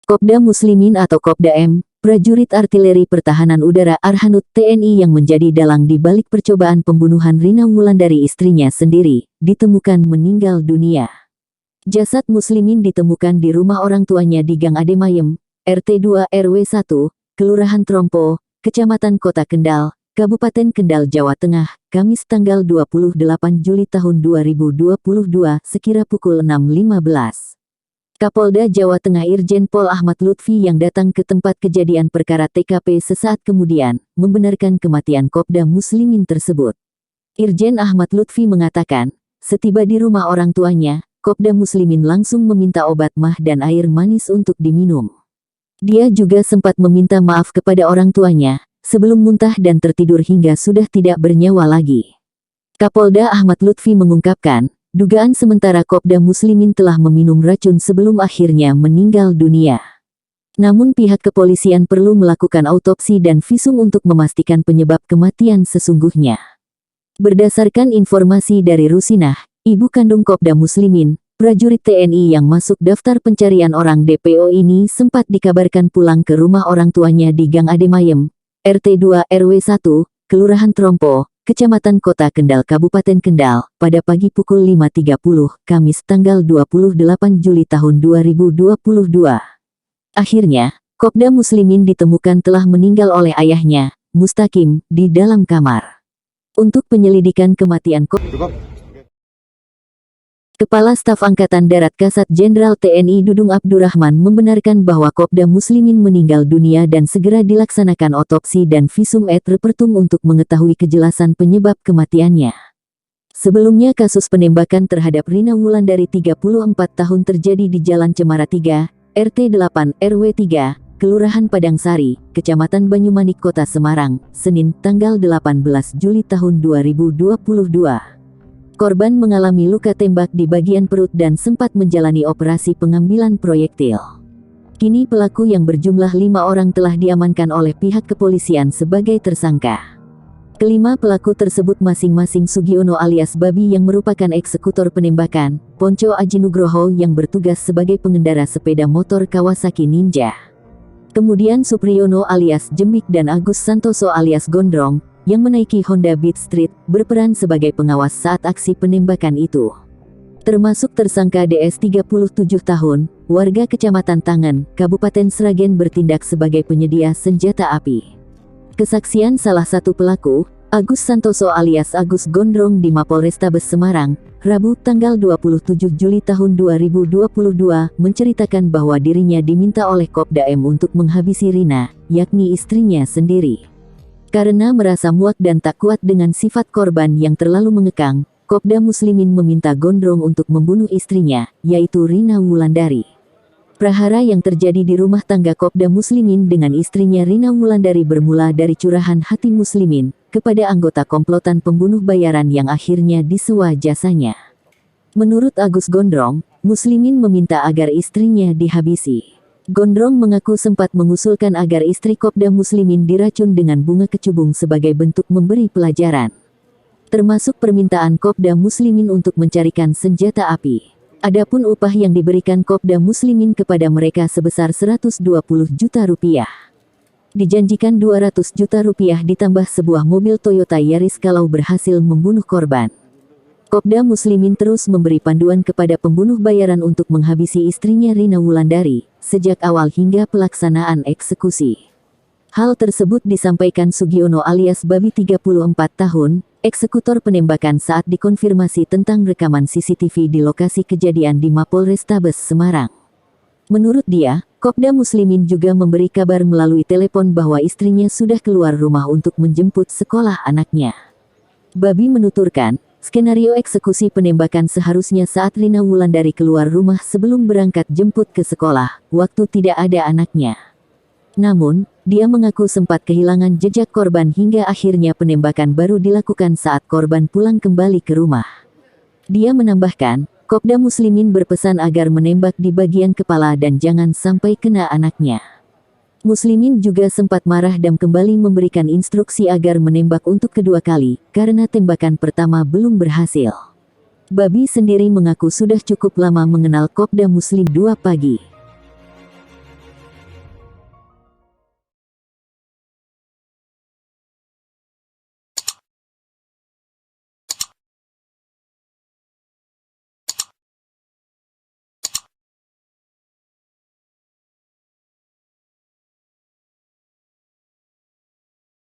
Kopda Muslimin atau Kopda M, prajurit artileri pertahanan udara Arhanud TNI yang menjadi dalang di balik percobaan pembunuhan Rina Wulandari istrinya sendiri, ditemukan meninggal dunia. Jasad Muslimin ditemukan di rumah orang tuanya di Gang Ademayem, RT 2 RW 1, Kelurahan Trompo, Kecamatan Kota Kendal, Kabupaten Kendal, Jawa Tengah, Kamis tanggal 28 Juli tahun 2022 sekira pukul 6.15. Kapolda Jawa Tengah Irjen Pol Ahmad Lutfi yang datang ke tempat kejadian perkara TKP sesaat kemudian, membenarkan kematian Kopda Muslimin tersebut. Irjen Ahmad Lutfi mengatakan, setiba di rumah orang tuanya, Kopda Muslimin langsung meminta obat mah dan air manis untuk diminum. Dia juga sempat meminta maaf kepada orang tuanya, sebelum muntah dan tertidur hingga sudah tidak bernyawa lagi. Kapolda Ahmad Lutfi mengungkapkan, dugaan sementara Kopda Muslimin telah meminum racun sebelum akhirnya meninggal dunia. Namun pihak kepolisian perlu melakukan autopsi dan visum untuk memastikan penyebab kematian sesungguhnya. Berdasarkan informasi dari Rusinah, ibu kandung Kopda Muslimin, prajurit TNI yang masuk daftar pencarian orang DPO ini sempat dikabarkan pulang ke rumah orang tuanya di Gang Ademayem, RT 2 RW 1, Kelurahan Trompo, Kecamatan Kota Kendal, Kabupaten Kendal, pada pagi pukul 5.30, Kamis tanggal 28 Juli tahun 2022. Akhirnya, Kopda Muslimin ditemukan telah meninggal oleh ayahnya, Mustaqim, di dalam kamar. Untuk penyelidikan kematian Kopda, Kepala Staf Angkatan Darat Kasat Jenderal TNI Dudung Abdurrahman membenarkan bahwa Kopda Muslimin meninggal dunia dan segera dilaksanakan otopsi dan visum et repertum untuk mengetahui kejelasan penyebab kematiannya. Sebelumnya kasus penembakan terhadap Rina Wulandari 34 tahun terjadi di Jalan Cemara 3, RT 8 RW 3, Kelurahan Padangsari, Kecamatan Banyumanik, Kota Semarang, Senin tanggal 18 Juli tahun 2022. Korban mengalami luka tembak di bagian perut dan sempat menjalani operasi pengambilan proyektil. Kini pelaku yang berjumlah 5 orang telah diamankan oleh pihak kepolisian sebagai tersangka. Kelima pelaku tersebut masing-masing Sugiono alias Babi yang merupakan eksekutor penembakan, Ponco Aji Nugroho yang bertugas sebagai pengendara sepeda motor Kawasaki Ninja. Kemudian Supriyono alias Jemik dan Agus Santoso alias Gondrong, yang menaiki Honda Beat Street, berperan sebagai pengawas saat aksi penembakan itu. Termasuk tersangka DS 37 tahun, warga Kecamatan Tangen, Kabupaten Sragen bertindak sebagai penyedia senjata api. Kesaksian salah satu pelaku, Agus Santoso alias Agus Gondrong di Mapolrestabes Semarang, Rabu tanggal 27 Juli tahun 2022, menceritakan bahwa dirinya diminta oleh Kopda M untuk menghabisi Rina, yakni istrinya sendiri. Karena merasa muak dan tak kuat dengan sifat korban yang terlalu mengekang, Kopda Muslimin meminta Gondrong untuk membunuh istrinya, yaitu Rina Wulandari. Prahara yang terjadi di rumah tangga Kopda Muslimin dengan istrinya Rina Wulandari bermula dari curahan hati Muslimin kepada anggota komplotan pembunuh bayaran yang akhirnya disewa jasanya. Menurut Agus Gondrong, Muslimin meminta agar istrinya dihabisi. Gondrong mengaku sempat mengusulkan agar istri Kopda Muslimin diracun dengan bunga kecubung sebagai bentuk memberi pelajaran. Termasuk permintaan Kopda Muslimin untuk mencarikan senjata api. Adapun upah yang diberikan Kopda Muslimin kepada mereka sebesar 120 juta rupiah. Dijanjikan 200 juta rupiah ditambah sebuah mobil Toyota Yaris kalau berhasil membunuh korban. Kopda Muslimin terus memberi panduan kepada pembunuh bayaran untuk menghabisi istrinya Rina Wulandari, sejak awal hingga pelaksanaan eksekusi. Hal tersebut disampaikan Sugiono alias Babi 34 tahun, eksekutor penembakan saat dikonfirmasi tentang rekaman CCTV di lokasi kejadian di Mapolrestabes Semarang. Menurut dia, Kopda Muslimin juga memberi kabar melalui telepon bahwa istrinya sudah keluar rumah untuk menjemput sekolah anaknya. Babi menuturkan, skenario eksekusi penembakan seharusnya saat Rina Wulandari keluar rumah sebelum berangkat jemput ke sekolah, waktu tidak ada anaknya. Namun, dia mengaku sempat kehilangan jejak korban hingga akhirnya penembakan baru dilakukan saat korban pulang kembali ke rumah. Dia menambahkan, Kopda Muslimin berpesan agar menembak di bagian kepala dan jangan sampai kena anaknya. Muslimin juga sempat marah dan kembali memberikan instruksi agar menembak untuk kedua kali, karena tembakan pertama belum berhasil. Babi sendiri mengaku sudah cukup lama mengenal Kopda Muslim 2 pagi.